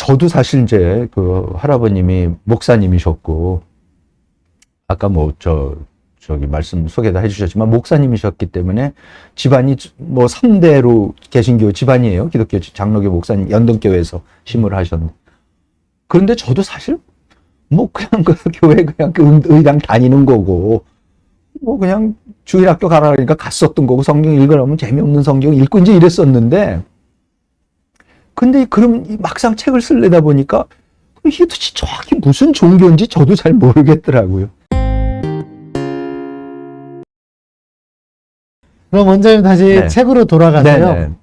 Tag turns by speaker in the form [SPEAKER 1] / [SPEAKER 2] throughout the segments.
[SPEAKER 1] 저도 사실 이제 그 할아버님이 목사님이셨고, 아까 저기 말씀 소개도 해주셨지만, 목사님이셨기 때문에 집안이 뭐 3대로 개신교 집안이에요. 기독교 장로교 목사님, 연동교회에서 심을 하셨는데. 그런데 저도 사실 뭐 그냥 그 교회 그냥 그 의당 다니는 거고, 뭐 그냥 주일학교 가라 그러니까 갔었던 거고, 성경 읽으라면 재미없는 성경 읽고 이제 이랬었는데, 근데 그럼 막상 책을 쓰려다 보니까 이게 도대체 정확히 무슨 종교인지 저도 잘 모르겠더라고요.
[SPEAKER 2] 그럼 원장님 다시
[SPEAKER 1] 네.
[SPEAKER 2] 책으로 돌아가서요.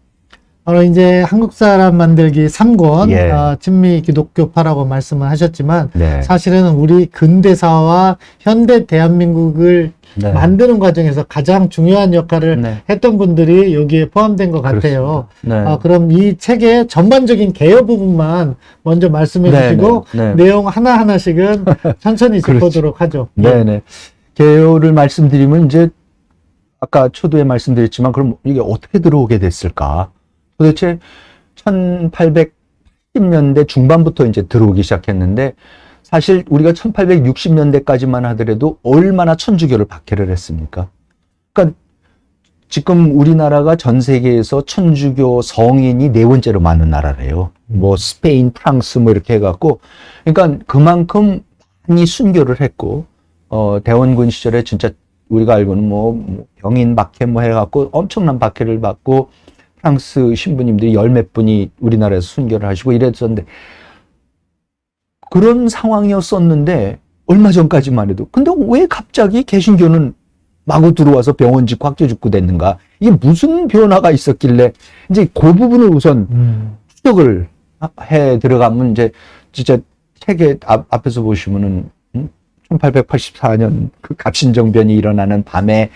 [SPEAKER 2] 이제 한국 사람 만들기 3권,
[SPEAKER 1] 예.
[SPEAKER 2] 친미 기독교파라고 말씀을 하셨지만,
[SPEAKER 1] 네.
[SPEAKER 2] 사실은 우리 근대사와 현대 대한민국을
[SPEAKER 1] 네.
[SPEAKER 2] 만드는 과정에서 가장 중요한 역할을
[SPEAKER 1] 네.
[SPEAKER 2] 했던 분들이 여기에 포함된 것 같아요.
[SPEAKER 1] 네.
[SPEAKER 2] 그럼 이 책의 전반적인 개요 부분만 먼저 말씀해
[SPEAKER 1] 네,
[SPEAKER 2] 주시고,
[SPEAKER 1] 네.
[SPEAKER 2] 내용 하나하나씩은 천천히 짚어보도록 하죠.
[SPEAKER 1] 네네. 개요를 말씀드리면 이제 아까 초두에 말씀드렸지만 그럼 이게 어떻게 들어오게 됐을까? 도대체 1880년대 중반부터 이제 들어오기 시작했는데 사실 우리가 1860년대까지만 하더라도 얼마나 천주교를 박해를 했습니까? 그러니까 지금 우리나라가 전 세계에서 천주교 성인이 4번째로 많은 나라래요. 뭐 스페인, 프랑스 뭐 이렇게 해갖고 그러니까 그만큼 많이 순교를 했고 대원군 시절에 진짜 우리가 알고는 뭐 병인 박해 뭐 해갖고 엄청난 박해를 받고 프랑스 신부님들이 열 몇 분이 우리나라에서 순교를 하시고 이랬었는데 그런 상황이었었는데 얼마 전까지만 해도 근데 왜 갑자기 개신교는 마구 들어와서 병원 짓고 학교 짓고 됐는가? 이게 무슨 변화가 있었길래 이제 그 부분을 우선 추적을 해 들어가면 이제 진짜 책의 앞에서 보시면은 1884년 그 갑신정변이 일어나는 밤에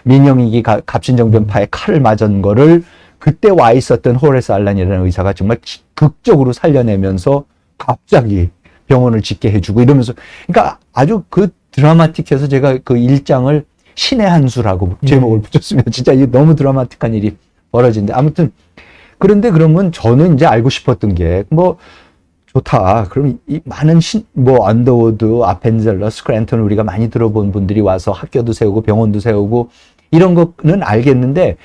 [SPEAKER 1] 민영익이 갑신정변파에 칼을 맞은 거를 그때 와 있었던 호레스 알란이라는 의사가 정말 극적으로 살려내면서 갑자기 병원을 짓게 해주고 이러면서 그러니까 아주 그 드라마틱해서 제가 그 일장을 신의 한 수라고 제목을 붙였으면 진짜 이게 너무 드라마틱한 일이 벌어진데 아무튼 그런데 그러면 저는 이제 알고 싶었던 게 뭐 좋다. 그럼 이 많은 뭐 언더우드, 아펜젤러, 스크랜턴 우리가 많이 들어본 분들이 와서 학교도 세우고 병원도 세우고 이런 거는 알겠는데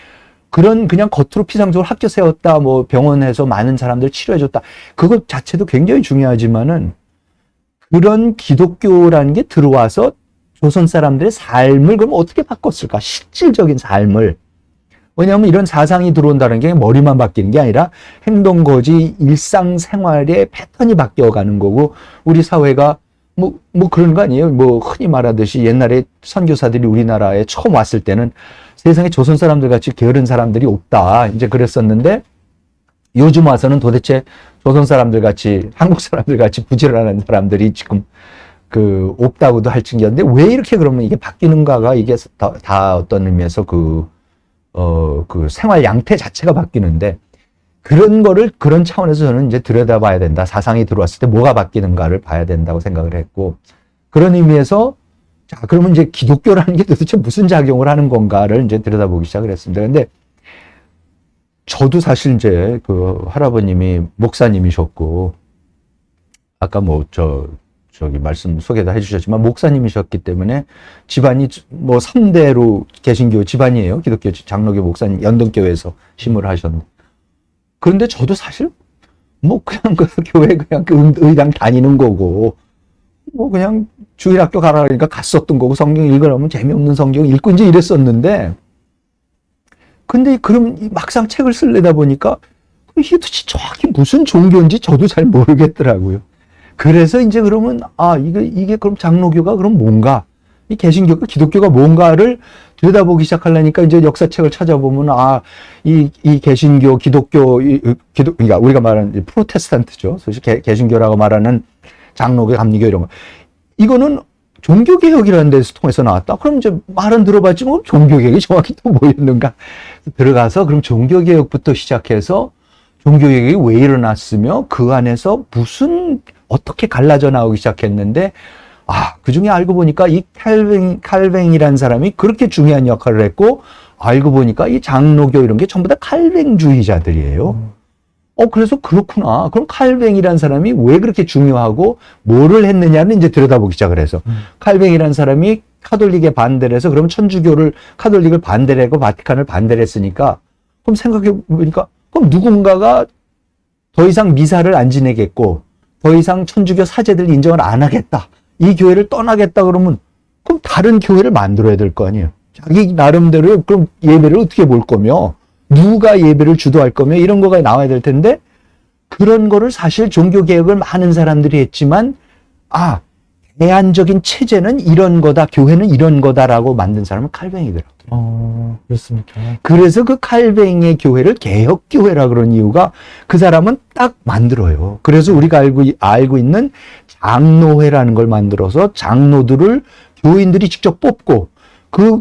[SPEAKER 1] 그런 그냥 겉으로 피상적으로 학교 세웠다, 뭐 병원에서 많은 사람들 치료해줬다. 그것 자체도 굉장히 중요하지만은 그런 기독교라는 게 들어와서 조선 사람들의 삶을 그럼 어떻게 바꿨을까? 실질적인 삶을. 왜냐하면 이런 사상이 들어온다는 게 머리만 바뀌는 게 아니라 행동, 거지, 일상생활의 패턴이 바뀌어가는 거고 우리 사회가 뭐 그런 거 아니에요? 뭐 흔히 말하듯이 옛날에 선교사들이 우리나라에 처음 왔을 때는 세상에 조선 사람들 같이 게으른 사람들이 없다. 이제 그랬었는데 요즘 와서는 도대체 조선 사람들 같이 한국 사람들 같이 부지런한 사람들이 지금 그 없다고도 할 정도인데 왜 이렇게 그러면 이게 바뀌는가가 이게 다 어떤 의미에서 그 생활 양태 자체가 바뀌는데 그런 거를 그런 차원에서 저는 이제 들여다봐야 된다. 사상이 들어왔을 때 뭐가 바뀌는가를 봐야 된다고 생각을 했고 그런 의미에서 자, 그러면 이제 기독교라는 게 도대체 무슨 작용을 하는 건가를 이제 들여다보기 시작을 했습니다. 근데 저도 사실 이제 그 할아버님이 목사님이셨고 아까 저기 말씀 소개도 해주셨지만 목사님이셨기 때문에 집안이 뭐 3대로 개신교 집안이에요. 기독교 장로교 목사님 연동교회에서 심을 하셨는데 그런데 저도 사실 뭐 그냥 그 교회 그냥 그 의당 다니는 거고 뭐 그냥 주일학교 가라 그러니까 갔었던 거고 성경 읽으라면 재미없는 성경 읽고 이제 이랬었는데 근데 그럼 막상 책을 쓰려다 보니까 이게 도대체 정확히 무슨 종교인지 저도 잘 모르겠더라고요. 그래서 이제 그러면 이게 그럼 장로교가 그럼 뭔가 이 개신교가 기독교가 뭔가를 들여다보기 시작하려니까 이제 역사책을 찾아보면 이 개신교 그러니까 우리가 말하는 프로테스탄트죠. 사실 개신교라고 말하는 장로교, 감리교 이런 거 이거는 종교개혁이라는 데서 통해서 나왔다. 그럼 이제 말은 들어봤지 뭐 종교개혁이 정확히 또 뭐였는가 들어가서 그럼 종교개혁부터 시작해서 종교개혁이 왜 일어났으며 그 안에서 어떻게 갈라져 나오기 시작했는데 그 중에 알고 보니까 이 칼뱅이라는 사람이 그렇게 중요한 역할을 했고 알고 보니까 이 장로교 이런 게 전부 다 칼뱅주의자들이에요. 그래서 그렇구나. 그럼 칼뱅이라는 사람이 왜 그렇게 중요하고 뭐를 했느냐는 이제 들여다보기 시작을 해서 칼뱅이라는 사람이 카톨릭에 반대를 해서 그러면 카톨릭을 반대를 하고 바티칸을 반대를 했으니까 그럼 생각해 보니까 그럼 누군가가 더 이상 미사를 안 지내겠고 더 이상 천주교 사제들 인정을 안 하겠다. 이 교회를 떠나겠다 그러면 그럼 다른 교회를 만들어야 될 거 아니에요. 자기 나름대로 그럼 예배를 어떻게 볼 거며 누가 예배를 주도할 거며 이런 거가 나와야 될 텐데 그런 거를 사실 종교개혁을 많은 사람들이 했지만 대안적인 체제는 이런 거다, 교회는 이런 거다라고 만든 사람은 칼뱅이더라고요.
[SPEAKER 2] 그렇습니까?
[SPEAKER 1] 그래서 그 칼뱅의 교회를 개혁교회라 그런 이유가 그 사람은 딱 만들어요. 그래서 우리가 알고 있는 장로회라는 걸 만들어서 장로들을 교인들이 직접 뽑고 그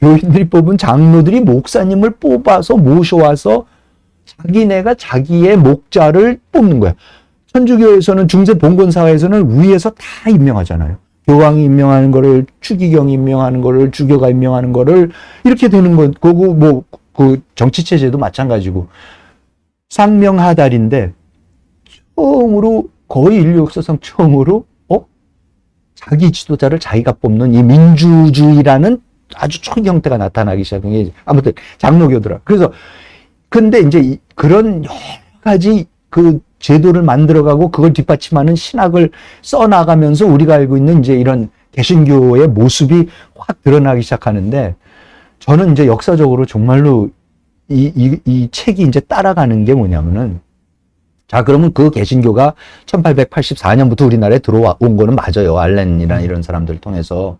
[SPEAKER 1] 교인들이 뽑은 장로들이 목사님을 뽑아서 모셔와서 자기네가 자기의 목자를 뽑는 거야. 천주교에서는 중세 봉건사회에서는 위에서 다 임명하잖아요. 교황이 임명하는 거를 추기경이 임명하는 거를 주교가 임명하는 거를 이렇게 되는 거고 뭐 그 정치 체제도 마찬가지고 상명하달인데 처음으로 거의 인류 역사상 처음으로 자기 지도자를 자기가 뽑는 이 민주주의라는 아주 초형태가 나타나기 시작한 게 아무튼 장로교더라. 그래서 근데 이제 그런 여러 가지 그 제도를 만들어가고 그걸 뒷받침하는 신학을 써나가면서 우리가 알고 있는 이제 이런 개신교의 모습이 확 드러나기 시작하는데 저는 이제 역사적으로 정말로 이 책이 이제 따라가는 게 뭐냐면은 자, 그러면 그 개신교가 1884년부터 우리나라에 들어온 거는 맞아요. 알렌이나 이런 사람들을 통해서.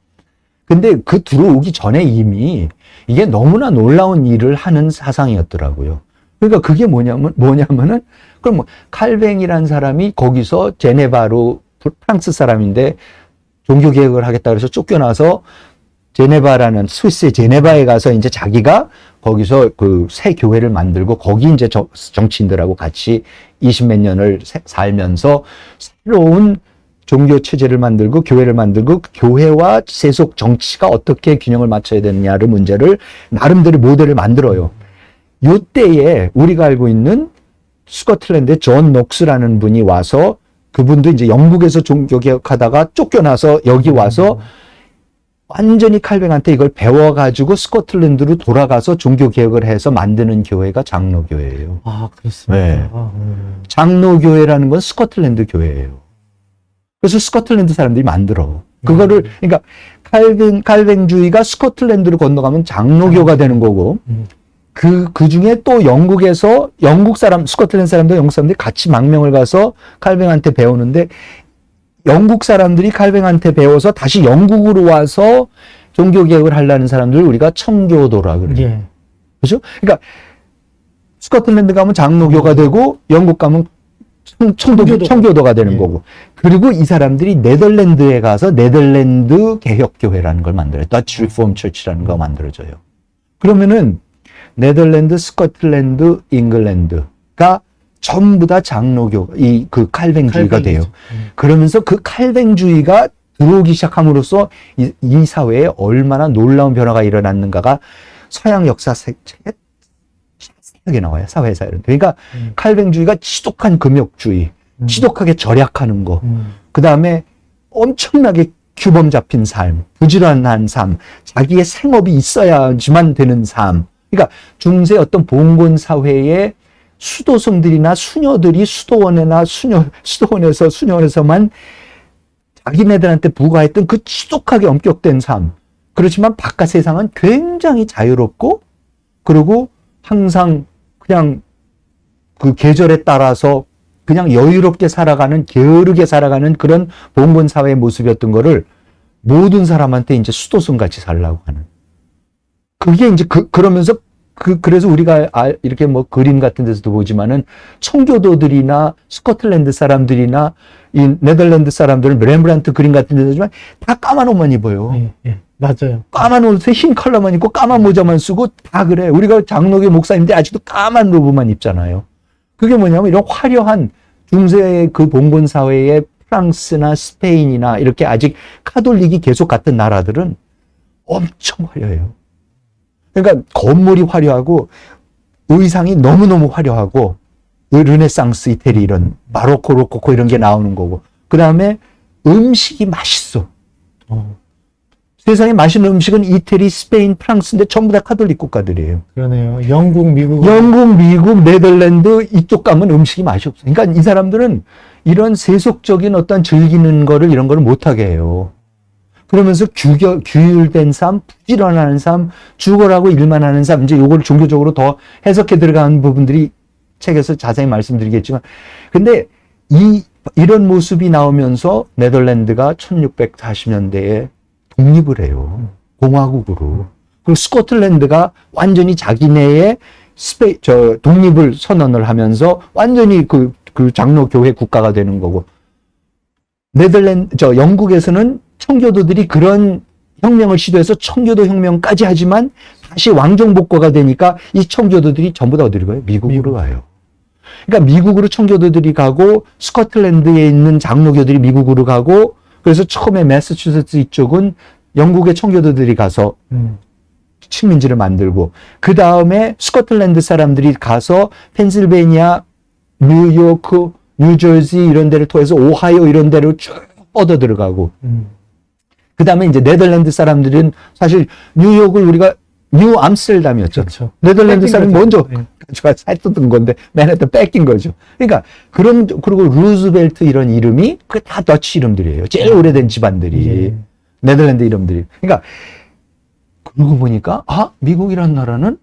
[SPEAKER 1] 근데 그 들어오기 전에 이미 이게 너무나 놀라운 일을 하는 사상이었더라고요. 그러니까 그게 뭐냐면은 그럼 뭐 칼뱅이라는 사람이 거기서 제네바로 프랑스 사람인데 종교 개혁을 하겠다 그래서 쫓겨나서 제네바라는 스위스의 제네바에 가서 이제 자기가 거기서 그 새 교회를 만들고 거기 이제 정치인들하고 같이 20몇 년을 살면서 새로운 종교 체제를 만들고 교회를 만들고 교회와 세속 정치가 어떻게 균형을 맞춰야 되느냐를 문제를 나름대로 모델을 만들어요. 요때에 우리가 알고 있는 스코틀랜드의 존 녹스라는 분이 와서 그분도 이제 영국에서 종교개혁하다가 쫓겨나서 여기 와서 완전히 칼뱅한테 이걸 배워가지고 스코틀랜드로 돌아가서 종교개혁을 해서 만드는 교회가 장로교회예요.
[SPEAKER 2] 그렇습니까?
[SPEAKER 1] 네. 장로교회라는 건 스코틀랜드 교회예요. 그래서 스코틀랜드 사람들이 만들어. 그거를, 그러니까 칼뱅주의가 스코틀랜드로 건너가면 장로교가 되는 거고, 그 중에 또 영국에서 스코틀랜드 사람들, 영국 사람들이 같이 망명을 가서 칼뱅한테 배우는데, 영국 사람들이 칼뱅한테 배워서 다시 영국으로 와서 종교개혁을 하려는 사람들 우리가 청교도라 그래요.
[SPEAKER 2] 예.
[SPEAKER 1] 그죠? 그러니까 스코틀랜드 가면 장로교가 되고 영국 가면 청교도가 되는 거고. 그리고 이 사람들이 네덜란드에 가서 네덜란드 개혁교회라는 걸 만들어요. Dutch Reformed Church라는 거 만들어져요. 그러면은 네덜란드, 스코틀랜드, 잉글랜드가 전부 다 장로교, 그 칼뱅주의가 돼요. 그러면서 그 칼뱅주의가 들어오기 시작함으로써 이 사회에 얼마나 놀라운 변화가 일어났는가가 서양 역사책에 자세하게 나와요. 사회사회는. 그러니까 칼뱅주의가 지독한 금욕주의, 지독하게 절약하는 거, 그 다음에 엄청나게 규범 잡힌 삶, 부지런한 삶, 자기의 생업이 있어야지만 되는 삶. 그러니까 중세 어떤 봉건 사회의 수도승들이나 수녀들이 수도원에서 수녀에서만 자기네들한테 부과했던 그 지독하게 엄격된 삶. 그렇지만 바깥 세상은 굉장히 자유롭고 그리고 항상 그냥 그 계절에 따라서 그냥 여유롭게 살아가는, 게으르게 살아가는 그런 봉건 사회의 모습이었던 거를 모든 사람한테 이제 수도승 같이 살라고 하는. 그게 이제 그러면서 그래서 우리가 이렇게 뭐 그림 같은 데서도 보지만은 청교도들이나 스코틀랜드 사람들이나 이 네덜란드 사람들은 렘브란트 그림 같은 데서 보지만 다 까만 옷만 입어요.
[SPEAKER 2] 예, 맞아요.
[SPEAKER 1] 까만 옷에 흰 컬러만 입고 까만 모자만 쓰고 다 그래. 우리가 장로교 목사님들 아직도 까만 로브만 입잖아요. 그게 뭐냐면 이런 화려한 중세의 그 봉건 사회의 프랑스나 스페인이나 이렇게 아직 카톨릭이 계속 같은 나라들은 엄청 화려해요. 그러니까 건물이 화려하고 의상이 너무너무 화려하고 르네상스 이태리 이런 바로코 로코코 이런 게 나오는 거고 그 다음에 음식이 맛있어. 세상에 맛있는 음식은 이태리, 스페인, 프랑스인데 전부 다 카톨릭 국가들이에요.
[SPEAKER 2] 그러네요. 영국, 미국.
[SPEAKER 1] 영국, 미국, 네덜란드 이쪽 가면 음식이 맛이 없어. 그러니까 이 사람들은 이런 세속적인 어떤 즐기는 거를 이런 거를 못하게 해요. 그러면서 규율된 삶, 부지런한 삶, 죽어라고 일만 하는 삶, 이제 요걸 종교적으로 더 해석해 들어가는 부분들이 책에서 자세히 말씀드리겠지만, 근데 이런 모습이 나오면서 네덜란드가 1640년대에 독립을 해요. 공화국으로. 그리고 스코틀랜드가 완전히 자기네의 독립을 선언을 하면서 완전히 그 장로교회 국가가 되는 거고, 영국에서는 청교도들이 그런 혁명을 시도해서 청교도 혁명까지 하지만 다시 왕정복과가 되니까 이 청교도들이 전부 다 어디로 가요? 미국으로 가요. 그러니까 미국으로 청교도들이 가고 스코틀랜드에 있는 장로교들이 미국으로 가고 그래서 처음에 매사추세츠 이쪽은 영국의 청교도들이 가서 식민지를 만들고 그 다음에 스코틀랜드 사람들이 가서 펜실베니아, 뉴요크, 뉴저지 이런 데를 통해서 오하이오 이런 데로 쭉 뻗어 들어가고 그 다음에 이제 네덜란드 사람들은 사실 뉴욕을 우리가 뉴 암스테르담이었죠.
[SPEAKER 2] 그렇죠.
[SPEAKER 1] 네덜란드 사람이 먼저
[SPEAKER 2] 네.
[SPEAKER 1] 살던 건데 맨해튼 뺏긴 거죠. 그러니까 그리고 루즈벨트 이런 이름이 그게 다 더치 이름들이에요. 제일 오래된 집안들이 네덜란드 이름들이. 그러니까 그러고 보니까 미국이라는 나라는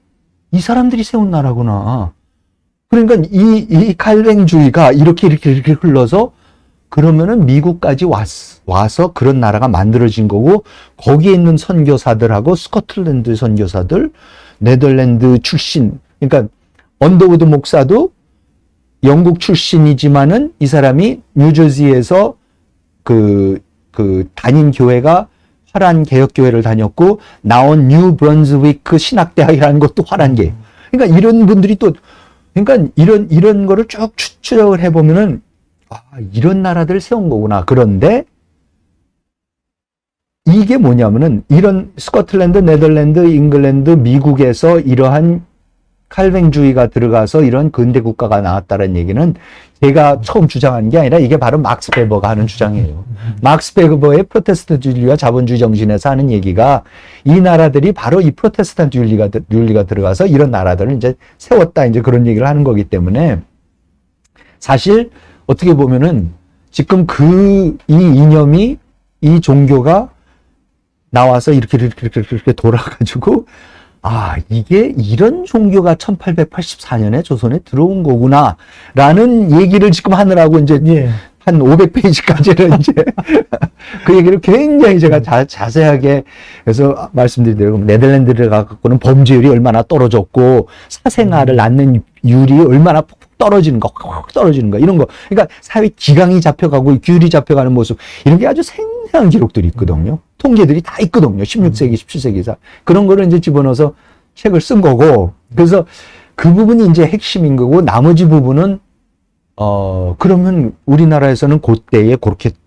[SPEAKER 1] 이 사람들이 세운 나라구나. 그러니까 이 칼뱅주의가 이렇게 흘러서 그러면은 미국까지 와서 그런 나라가 만들어진 거고 거기에 있는 선교사들하고 스코틀랜드 선교사들, 네덜란드 출신, 그러니까 언더우드 목사도 영국 출신이지만은 이 사람이 뉴저지에서 그 다닌 교회가 화란 개혁교회를 다녔고 나온 뉴 브런즈위크 신학대학이라는 것도 화란계. 그러니까 이런 분들이 또 그러니까 이런 거를 쭉 추적을 해보면은 이런 나라들을 세운 거구나. 그런데 이게 뭐냐면은 이런 스코틀랜드, 네덜란드, 잉글랜드, 미국에서 이러한 칼뱅주의가 들어가서 이런 근대 국가가 나왔다는 얘기는 제가 처음 주장한 게 아니라 이게 바로 막스 베버가 하는 주장이에요. 막스 베버의 프로테스탄트주의와 자본주의 정신에서 하는 얘기가 이 나라들이 바로 이 프로테스탄트 윤리가 들어가서 이런 나라들을 이제 세웠다 이제 그런 얘기를 하는 거기 때문에 사실 어떻게 보면은 지금 이 이념이 이 종교가 나와서 이렇게 돌아가지고 이게 이런 종교가 1884년에 조선에 들어온 거구나 라는 얘기를 지금 하느라고 이제 한 500페이지까지는 이제 그 얘기를 굉장히 제가 자세하게 그래서 말씀드리더라고요. 네덜란드를 갖고는 범죄율이 얼마나 떨어졌고 사생아를 낳는 율이 얼마나 폭폭 떨어지는 거, 확 떨어지는 거 이런 거. 그러니까 사회 기강이 잡혀가고 귤이 잡혀가는 모습 이런 게 아주 생생한 기록들이 있거든요. 통계들이 다 있거든요. 16세기, 17세기사 그런 거를 이제 집어넣어서 책을 쓴 거고. 그래서 그 부분이 이제 핵심인 거고 나머지 부분은 그러면 우리나라에서는 그때에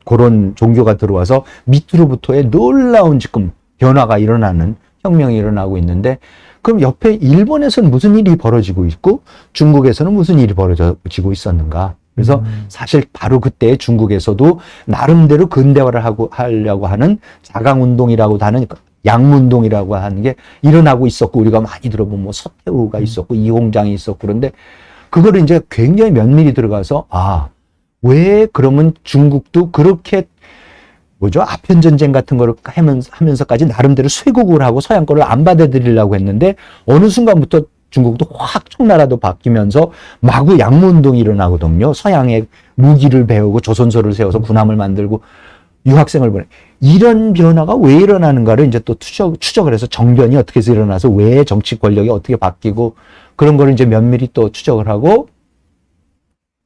[SPEAKER 1] 그런 종교가 들어와서 밑으로부터의 놀라운 지금 변화가 일어나는 혁명이 일어나고 있는데 그럼 옆에 일본에서는 무슨 일이 벌어지고 있고 중국에서는 무슨 일이 벌어지고 있었는가? 그래서 사실 바로 그때 중국에서도 나름대로 근대화를 하려고 하는 자강운동이라고 하는 양문동이라고 하는 게 일어나고 있었고 우리가 많이 들어보면 뭐 서태후가 있었고 이홍장이 있었고 그런데 그거를 이제 굉장히 면밀히 들어가서 왜 그러면 중국도 그렇게 아편 전쟁 같은 거를 하면서까지 나름대로 쇄국을 하고 서양 거를 안 받아들이려고 했는데 어느 순간부터 중국도 확 청나라도 바뀌면서 마구 양문운동이 일어나거든요. 서양의 무기를 배우고 조선소를 세워서 군함을 만들고 유학생을 보내. 이런 변화가 왜 일어나는가를 이제 또 추적을 해서 정변이 어떻게 해서 일어나서 왜 정치 권력이 어떻게 바뀌고 그런 거를 이제 면밀히 또 추적을 하고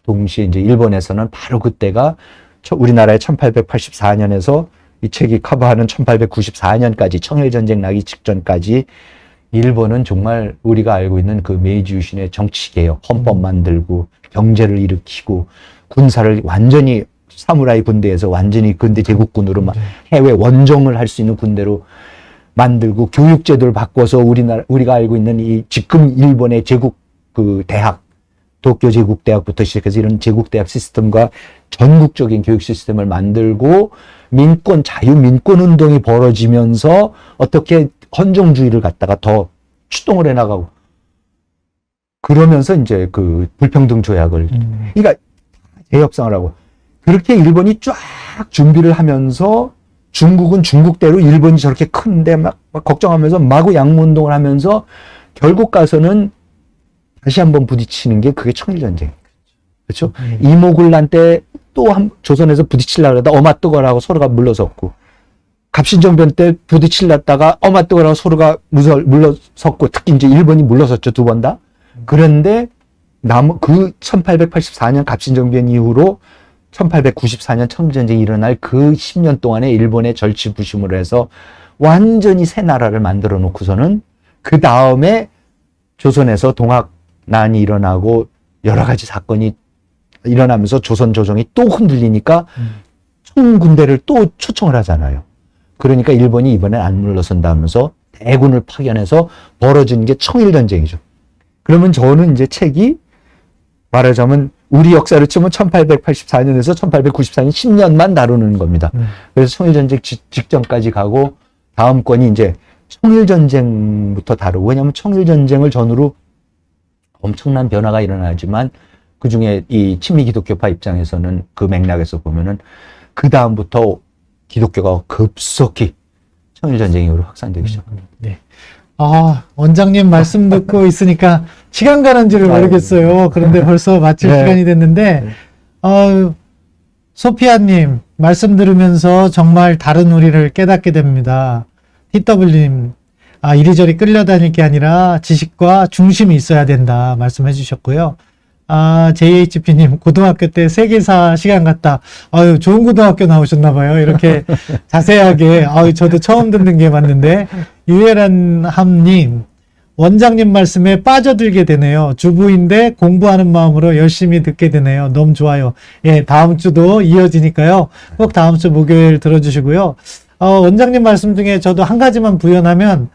[SPEAKER 1] 동시에 이제 일본에서는 바로 그때가 우리나라의 1884년에서 이 책이 커버하는 1894년까지 청일전쟁 나기 직전까지 일본은 정말 우리가 알고 있는 그 메이지 유신의 정치개혁, 헌법 만들고 경제를 일으키고 군사를 완전히 사무라이 군대에서 완전히 근대 제국군으로 해외 원정을 할 수 있는 군대로 만들고 교육제도를 바꿔서 우리가 알고 있는 이 지금 일본의 제국 그 대학 도쿄 제국대학부터 시작해서 이런 제국대학 시스템과 전국적인 교육 시스템을 만들고 민권, 자유민권 운동이 벌어지면서 어떻게 헌정주의를 갖다가 더 추동을 해나가고 그러면서 이제 그 불평등 조약을 그러니까 재협상을 하고 그렇게 일본이 쫙 준비를 하면서 중국은 중국대로 일본이 저렇게 큰데 막 걱정하면서 마구 양무운동을 하면서 결국 가서는 다시 한번 부딪히는 게 그게 청일전쟁. 그렇죠? 이모군란 때 또 조선에서 부딪히려고 하다 어마뜨거라고 서로가 물러섰고 갑신정변 때 부딪히려다가 어마뜨거라고 서로가 물러섰고 특히 이제 일본이 물러섰죠. 두 번 다. 그런데 그 1884년 갑신정변 이후로 1894년 청일전쟁이 일어날 그 10년 동안에 일본의 절치부심을 해서 완전히 새 나라를 만들어 놓고서는 그 다음에 조선에서 동학난이 일어나고 여러 가지 사건이 일어나면서 조선 조정이 또 흔들리니까 총군대를 또 초청을 하잖아요. 그러니까 일본이 이번엔 안 물러선다 하면서 대군을 파견해서 벌어지는 게 청일전쟁이죠. 그러면 저는 이제 책이 말하자면 우리 역사를 치면 1884년에서 1894년 10년만 다루는 겁니다. 그래서 청일전쟁 직전까지 가고 다음 건이 이제 청일전쟁부터 다루고 왜냐하면 청일전쟁을 전후로 엄청난 변화가 일어나지만 그중에 이 친미 기독교파 입장에서는 그 맥락에서 보면은 그 다음부터 기독교가 급속히 청일전쟁 이후로 확산되기 시작합니다.
[SPEAKER 2] 네. 아, 원장님 말씀 듣고 있으니까 시간 가는 줄을 모르겠어요. 그런데 벌써 마칠
[SPEAKER 1] 네.
[SPEAKER 2] 시간이 됐는데, 소피아님 말씀 들으면서 정말 다른 우리를 깨닫게 됩니다. TW님, 이리저리 끌려다닐 게 아니라 지식과 중심이 있어야 된다 말씀해 주셨고요. JHP님, 고등학교 때 세계사 시간 같다. 아유, 좋은 고등학교 나오셨나봐요. 이렇게 자세하게. 저도 처음 듣는 게 맞는데. 유혜란함님, 원장님 말씀에 빠져들게 되네요. 주부인데 공부하는 마음으로 열심히 듣게 되네요. 너무 좋아요. 예, 다음 주도 이어지니까요. 꼭 다음 주 목요일 들어주시고요. 원장님 말씀 중에 저도 한 가지만 부연하면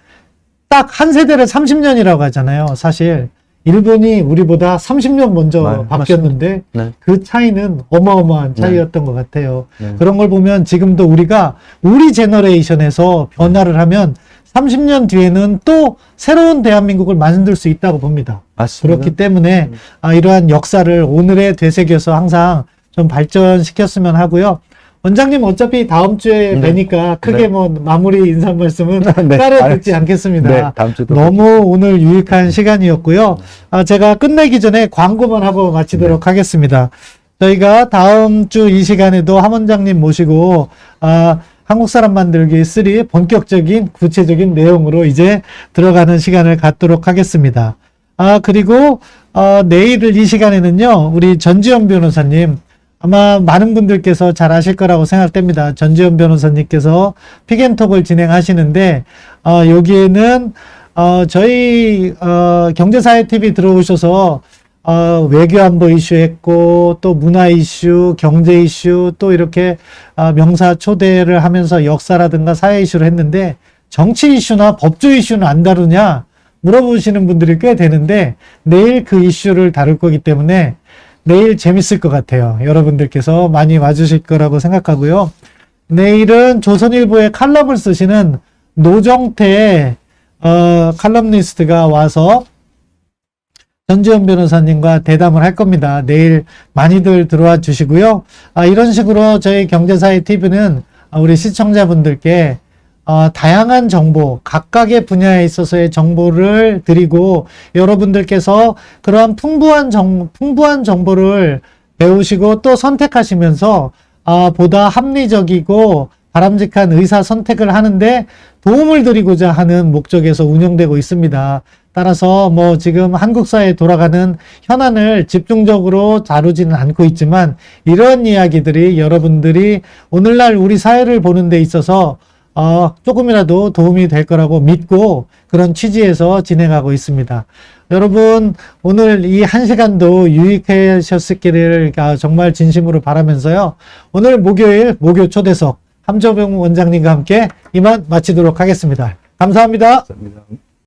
[SPEAKER 2] 딱 한 세대를 30년이라고 하잖아요. 사실. 일본이 우리보다 30년 먼저 바뀌었는데
[SPEAKER 1] 네.
[SPEAKER 2] 그 차이는 어마어마한 차이였던 것 같아요.
[SPEAKER 1] 네.
[SPEAKER 2] 그런 걸 보면 지금도 우리가 우리 제너레이션에서 변화를 하면 30년 뒤에는 또 새로운 대한민국을 만들 수 있다고 봅니다.
[SPEAKER 1] 맞습니다.
[SPEAKER 2] 그렇기 때문에 이러한 역사를 오늘에 되새겨서 항상 좀 발전시켰으면 하고요. 원장님 어차피 다음 주에
[SPEAKER 1] 네.
[SPEAKER 2] 뵈니까 크게
[SPEAKER 1] 네.
[SPEAKER 2] 뭐 마무리 인사 말씀은
[SPEAKER 1] 네.
[SPEAKER 2] 따로 듣지 않겠습니다.
[SPEAKER 1] 네, 다음 주도
[SPEAKER 2] 너무 오늘 유익한 시간이었고요. 제가 끝내기 전에 광고만 하고 마치도록 하겠습니다. 저희가 다음 주 이 시간에도 함 원장님 모시고 한국 사람 만들기 3 본격적인 구체적인 내용으로 이제 들어가는 시간을 갖도록 하겠습니다. 그리고 내일 이 시간에는요. 우리 전지현 변호사님 아마 많은 분들께서 잘 아실 거라고 생각됩니다. 전지현 변호사님께서 픽앤톡을 진행하시는데 여기에는 저희 경제사회TV 들어오셔서 외교안보 이슈 했고 또 문화 이슈, 경제 이슈 또 이렇게 명사 초대를 하면서 역사라든가 사회 이슈를 했는데 정치 이슈나 법조 이슈는 안 다루냐 물어보시는 분들이 꽤 되는데 내일 그 이슈를 다룰 거기 때문에 내일 재밌을 것 같아요. 여러분들께서 많이 와주실 거라고 생각하고요. 내일은 조선일보에 칼럼을 쓰시는 노정태 칼럼니스트가 와서 전지현 변호사님과 대담을 할 겁니다. 내일 많이들 들어와 주시고요. 이런 식으로 저희 경제사회 TV는 우리 시청자분들께 다양한 정보, 각각의 분야에 있어서의 정보를 드리고 여러분들께서 그러한 풍부한 정보를 배우시고 또 선택하시면서 보다 합리적이고 바람직한 의사 선택을 하는데 도움을 드리고자 하는 목적에서 운영되고 있습니다. 따라서 뭐 지금 한국 사회에 돌아가는 현안을 집중적으로 다루지는 않고 있지만 이런 이야기들이 여러분들이 오늘날 우리 사회를 보는 데 있어서 조금이라도 도움이 될 거라고 믿고 그런 취지에서 진행하고 있습니다. 여러분 오늘 이 한 시간도 유익하셨기를 정말 진심으로 바라면서요. 오늘 목요일 목요 초대석 함정병 원장님과 함께 이만 마치도록 하겠습니다. 감사합니다.
[SPEAKER 1] 감사합니다.